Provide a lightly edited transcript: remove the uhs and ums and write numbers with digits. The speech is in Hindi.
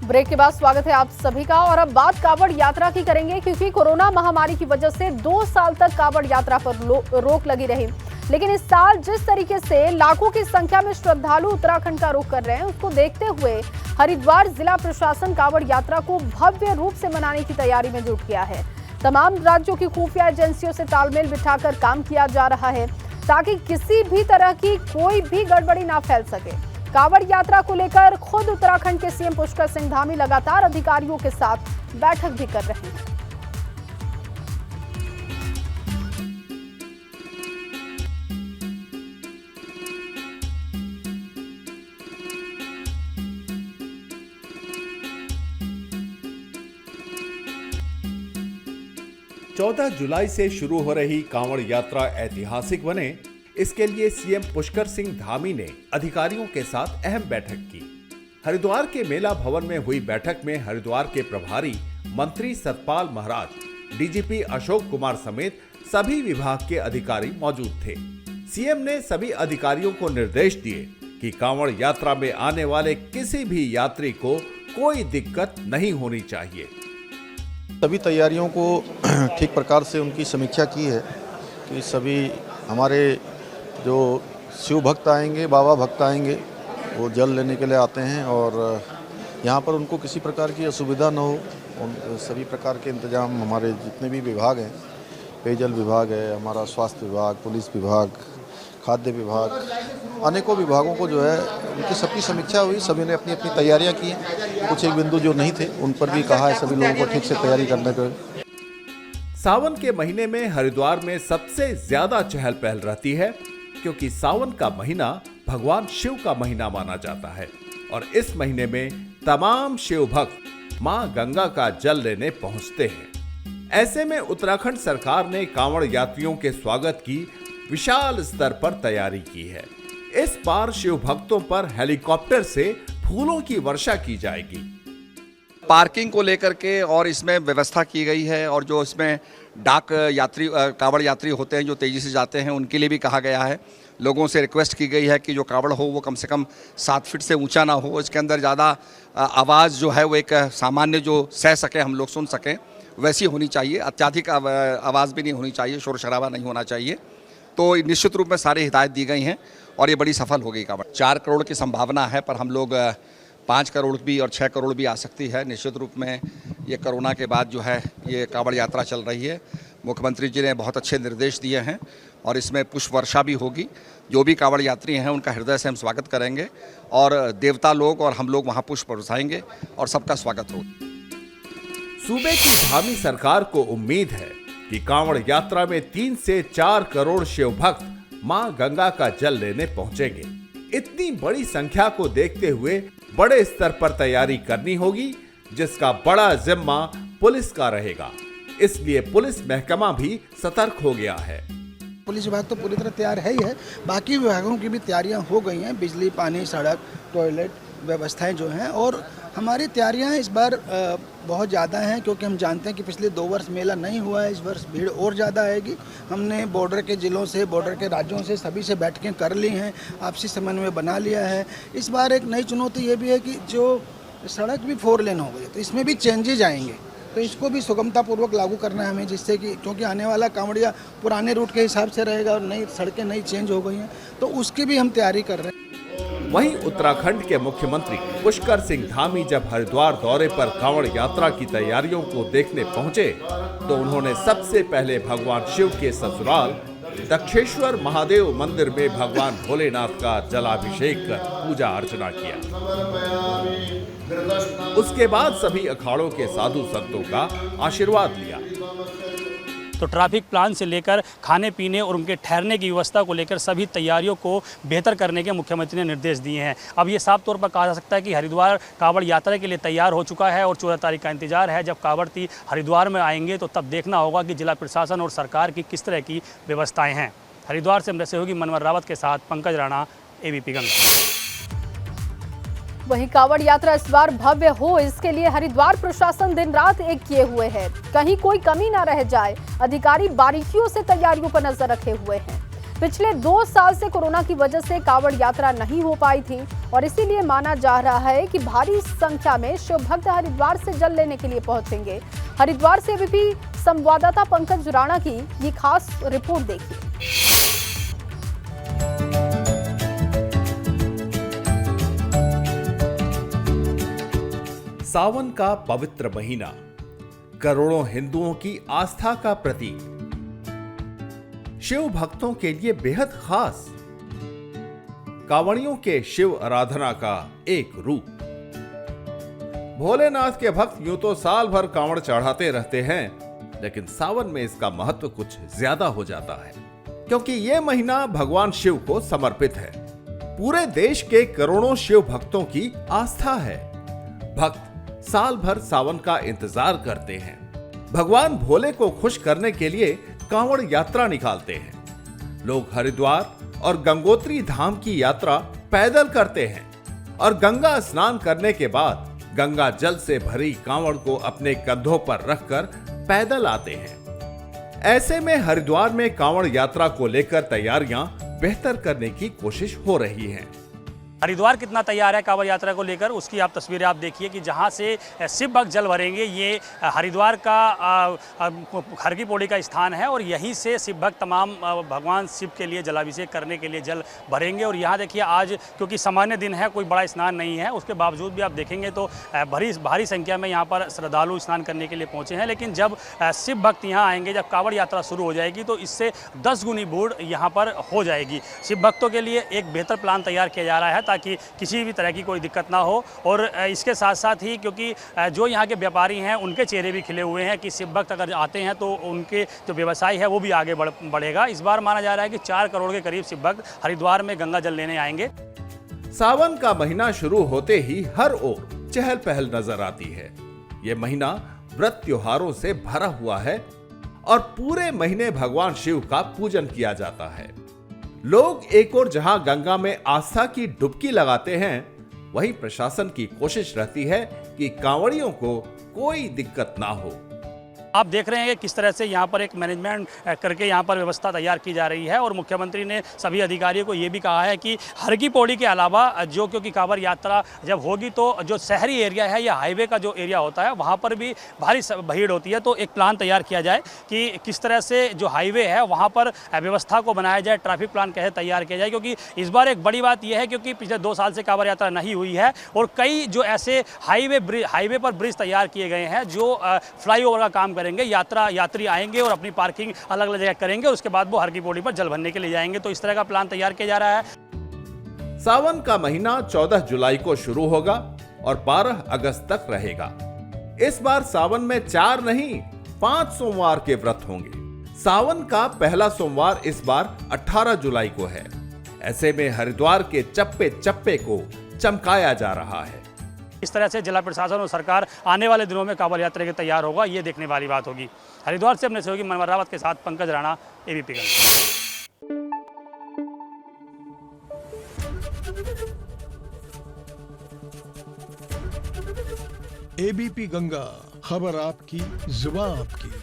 ब्रेक के बाद स्वागत है आप सभी का। और अब बात कांवड़ यात्रा की करेंगे, क्योंकि कोरोना महामारी की वजह से 2 साल तक कांवड़ यात्रा पर रोक लगी रही। लेकिन इस साल जिस तरीके से लाखों की संख्या में श्रद्धालु उत्तराखंड का रुख कर रहे हैं, उसको देखते हुए हरिद्वार जिला प्रशासन कांवड़ यात्रा को भव्य रूप से मनाने की तैयारी में जुट गया है। तमाम राज्यों की खुफिया एजेंसियों से तालमेल बिठाकर काम किया जा रहा है, ताकि किसी भी तरह की कोई भी गड़बड़ी ना फैल सके। कांवड़ यात्रा को लेकर खुद उत्तराखंड के सीएम पुष्कर सिंह धामी लगातार अधिकारियों के साथ बैठक भी कर रहे हैं। चौदह जुलाई से शुरू हो रही कांवड़ यात्रा ऐतिहासिक बने, इसके लिए सीएम पुष्कर सिंह धामी ने अधिकारियों के साथ अहम बैठक की। हरिद्वार के मेला भवन में हुई बैठक में हरिद्वार के प्रभारी मंत्री सतपाल महाराज, डीजीपी अशोक कुमार समेत सभी विभाग के अधिकारी मौजूद थे। सीएम ने सभी अधिकारियों को निर्देश दिए कि कांवड़ यात्रा में आने वाले किसी भी यात्री को कोई दिक्कत नहीं होनी चाहिए। सभी तैयारियों को ठीक प्रकार से उनकी समीक्षा की है कि सभी हमारे जो शिव भक्त आएंगे, बाबा भक्त आएंगे, वो जल लेने के लिए आते हैं और यहाँ पर उनको किसी प्रकार की असुविधा न हो। उन सभी प्रकार के इंतजाम हमारे जितने भी विभाग हैं, पेयजल विभाग है, हमारा स्वास्थ्य विभाग, पुलिस विभाग, खाद्य विभाग, अनेकों विभागों को जो है उनकी सबकी समीक्षा हुई। सभी ने अपनी अपनी तैयारियां की हैं। कुछ एक बिंदु जो नहीं थे उन पर भी कहा है सभी लोगों को ठीक से तैयारी करने को। सावन के महीने में हरिद्वार में सबसे ज्यादा चहल पहल रहती है, क्योंकि सावन का महीना भगवान शिव का महीना माना जाता है और इस महीने में तमाम शिव भक्त मां गंगा का जल लेने पहुंचते हैं। ऐसे में उत्तराखंड सरकार ने कांवड़ यात्रियों के स्वागत की विशाल स्तर पर तैयारी की है। इस बार शिव भक्तों पर हेलीकॉप्टर से फूलों की वर्षा की जाएगी। पार्किंग को लेकर के और इसमें व्यवस्था की गई है, और जो इसमें डाक यात्री कांवड़ यात्री होते हैं जो तेज़ी से जाते हैं, उनके लिए भी कहा गया है। लोगों से रिक्वेस्ट की गई है कि जो कांवड़ हो वो कम से कम 7 फीट से ऊंचा ना हो। इसके अंदर ज़्यादा आवाज़ जो है वो एक सामान्य जो सह सके, हम लोग सुन सकें, वैसी होनी चाहिए। अत्यधिक आवाज़ भी नहीं होनी चाहिए, शोर शराबा नहीं होना चाहिए। तो निश्चित रूप में सारी हिदायत दी गई हैं और ये बड़ी सफल हो गई कांवड़। 4 करोड़ की संभावना है, पर हम लोग 5 करोड़ भी और 6 करोड़ भी आ सकती है। निश्चित रूप में ये कोरोना के बाद जो है ये कांवड़ यात्रा चल रही है। मुख्यमंत्री जी ने बहुत अच्छे निर्देश दिए हैं और इसमें पुष्प वर्षा भी होगी। जो भी कांवड़ यात्री हैं उनका हृदय से हम स्वागत करेंगे और देवता लोग और हम लोग वहाँ पुष्प बरसाएंगे और सबका स्वागत होगा। सूबे की धामी सरकार को उम्मीद है कि कांवड़ यात्रा में 3 से 4 करोड़ शिव भक्त मां गंगा का जल लेने पहुंचेंगे। इतनी बड़ी संख्या को देखते हुए बड़े स्तर पर तैयारी करनी होगी, जिसका बड़ा जिम्मा पुलिस का रहेगा। इसलिए पुलिस महकमा भी सतर्क हो गया है। पुलिस विभाग तो पूरी तरह तैयार है ही है, बाकी विभागों की भी तैयारियां हो गई हैं। बिजली, पानी, सड़क, टॉयलेट व्यवस्थाएं जो हैं, और हमारी तैयारियां इस बार बहुत ज़्यादा हैं, क्योंकि हम जानते हैं कि पिछले 2 वर्ष मेला नहीं हुआ है। इस वर्ष भीड़ और ज़्यादा आएगी। हमने बॉर्डर के ज़िलों से, बॉर्डर के राज्यों से सभी से बैठकें कर ली हैं, आपसी समन्वय बना लिया है। इस बार एक नई चुनौती ये भी है कि जो सड़क भी 4 लेन हो गई, तो इसमें भी चेंजेज आएंगे, तो इसको भी सुगमतापूर्वक लागू करना है हमें, जिससे कि क्योंकि आने वाला कांवड़िया पुराने रूट के हिसाब से रहेगा और नई सड़कें नई चेंज हो गई हैं, तो उसकी भी हम तैयारी कर रहे हैं। वहीं उत्तराखंड के मुख्यमंत्री पुष्कर सिंह धामी जब हरिद्वार दौरे पर कांवड़ यात्रा की तैयारियों को देखने पहुंचे, तो उन्होंने सबसे पहले भगवान शिव के ससुराल दक्षेश्वर महादेव मंदिर में भगवान भोलेनाथ का जलाभिषेक कर पूजा अर्चना किया। उसके बाद सभी अखाड़ों के साधु संतों का आशीर्वाद लिया। तो ट्रैफिक प्लान से लेकर खाने पीने और उनके ठहरने की व्यवस्था को लेकर सभी तैयारियों को बेहतर करने के मुख्यमंत्री ने निर्देश दिए हैं। अब ये साफ तौर पर कहा जा सकता है कि हरिद्वार कांवड़ यात्रा के लिए तैयार हो चुका है और 14 तारीख का इंतजार है। जब कांवड़ती हरिद्वार में आएंगे तो तब देखना होगा कि जिला प्रशासन और सरकार की किस तरह की व्यवस्थाएँ हैं। हरिद्वार से अमृत सहयोगी मनोहर रावत के साथ पंकज राणा, एबीपी गंगा। वहीं कांवड़ यात्रा इस बार भव्य हो, इसके लिए हरिद्वार प्रशासन दिन रात एक किए हुए है। कहीं कोई कमी ना रह जाए, अधिकारी बारीकियों से तैयारियों पर नजर रखे हुए हैं। पिछले 2 साल से कोरोना की वजह से कांवड़ यात्रा नहीं हो पाई थी और इसीलिए माना जा रहा है कि भारी संख्या में शिव भक्त हरिद्वार से जल लेने के लिए पहुंचेंगे। हरिद्वार से एबीपी संवाददाता पंकज राणा की ये खास रिपोर्ट देखिए। सावन का पवित्र महीना करोड़ों हिंदुओं की आस्था का प्रतीक, शिव भक्तों के लिए बेहद खास, कांवड़ियों के शिव आराधना का एक रूप। भोलेनाथ के भक्त यूं तो साल भर कांवड़ चढ़ाते रहते हैं, लेकिन सावन में इसका महत्व कुछ ज्यादा हो जाता है, क्योंकि यह महीना भगवान शिव को समर्पित है। पूरे देश के करोड़ों शिव भक्तों की आस्था है। भक्त साल भर सावन का इंतजार करते हैं। भगवान भोले को खुश करने के लिए कांवड़ यात्रा निकालते हैं। लोग हरिद्वार और गंगोत्री धाम की यात्रा पैदल करते हैं और गंगा स्नान करने के बाद गंगा जल से भरी कांवड़ को अपने कंधों पर रखकर पैदल आते हैं। ऐसे में हरिद्वार में कांवड़ यात्रा को लेकर तैयारियां बेहतर करने की कोशिश हो रही हैं। हरिद्वार कितना तैयार है कांवड़ यात्रा को लेकर, उसकी आप तस्वीरें आप देखिए कि जहां से शिव भक्त जल भरेंगे। ये हरिद्वार का हर की पौड़ी का स्थान है और यहीं से शिव भक्त तमाम भगवान शिव के लिए जलाभिषेक करने के लिए जल भरेंगे। और यहाँ देखिए आज क्योंकि सामान्य दिन है, कोई बड़ा स्नान नहीं है, उसके बावजूद भी आप देखेंगे तो भारी संख्या में यहाँ पर श्रद्धालु स्नान करने के लिए पहुँचे हैं। लेकिन जब शिव भक्त यहाँ आएंगे, जब कांवड़ यात्रा शुरू हो जाएगी तो इससे 10 गुनी भीड़ यहाँ पर हो जाएगी। शिव भक्तों के लिए एक बेहतर प्लान तैयार किया जा रहा है ताकि किसी भी तरह की कोई दिक्कत ना हो। और इसके साथ साथ ही क्योंकि जो यहाँ के व्यापारी हैं उनके चेहरे भी खिले हुए हैं कि शिव भक्त अगर आते हैं तो उनके जो व्यवसाय है वो भी आगे बढ़ेगा। इस बार माना जा रहा है कि 4 करोड़ के करीब शिव भक्त हरिद्वार में गंगा जल लेने आएंगे। सावन का महीना शुरू होते ही हर ओर चहल पहल नजर आती है। ये महीना व्रत त्योहारों से भरा हुआ है और पूरे महीने भगवान शिव का पूजन किया जाता है। लोग एक और जहां गंगा में आस्था की डुबकी लगाते हैं, वहीं प्रशासन की कोशिश रहती है कि कांवड़ियों को कोई दिक्कत ना हो। आप देख रहे हैं कि किस तरह से यहाँ पर एक मैनेजमेंट करके यहाँ पर व्यवस्था तैयार की जा रही है। और मुख्यमंत्री ने सभी अधिकारियों को ये भी कहा है कि हर की पौड़ी के अलावा जो क्योंकि कांवड़ यात्रा जब होगी तो जो शहरी एरिया है या हाईवे का जो एरिया होता है वहाँ पर भी भारी भीड़ होती है। तो एक प्लान तैयार किया जाए कि किस तरह से जो हाईवे है वहाँ पर व्यवस्था को बनाया जाए, ट्रैफिक प्लान कैसे तैयार किया जाए। क्योंकि इस बार एक बड़ी बात यह है क्योंकि पिछले 2 साल से कांवड़ यात्रा नहीं हुई है और कई जो ऐसे हाईवे पर ब्रिज तैयार किए गए हैं जो फ्लाईओवर का काम करेंगे। यात्री आएंगे और अपनी पार्किंग अलग अलग जगह करेंगे और उसके बाद वो हर की पौड़ी पर जल भरने के लिए जाएंगे। तो इस तरह का प्लान तैयार किया जा रहा है। सावन का महीना 14 जुलाई को शुरू होगा और 12 अगस्त तक रहेगा। इस बार सावन में 4 नहीं 5 सोमवार के व्रत होंगे। सावन का पहला सोमवार इस बार 18 जुलाई को है। ऐसे में हरिद्वार के चप्पे चप्पे को चमकाया जा रहा है। इस तरह से जिला प्रशासन और सरकार आने वाले दिनों में कांवड़ यात्रा के तैयार होगा, ये देखने वाली बात होगी। हरिद्वार से अपने सहयोगी मनोहर रावत के साथ पंकज राणा, एबीपी गंगा। एबीपी गंगा, खबर आपकी, जुबान आपकी।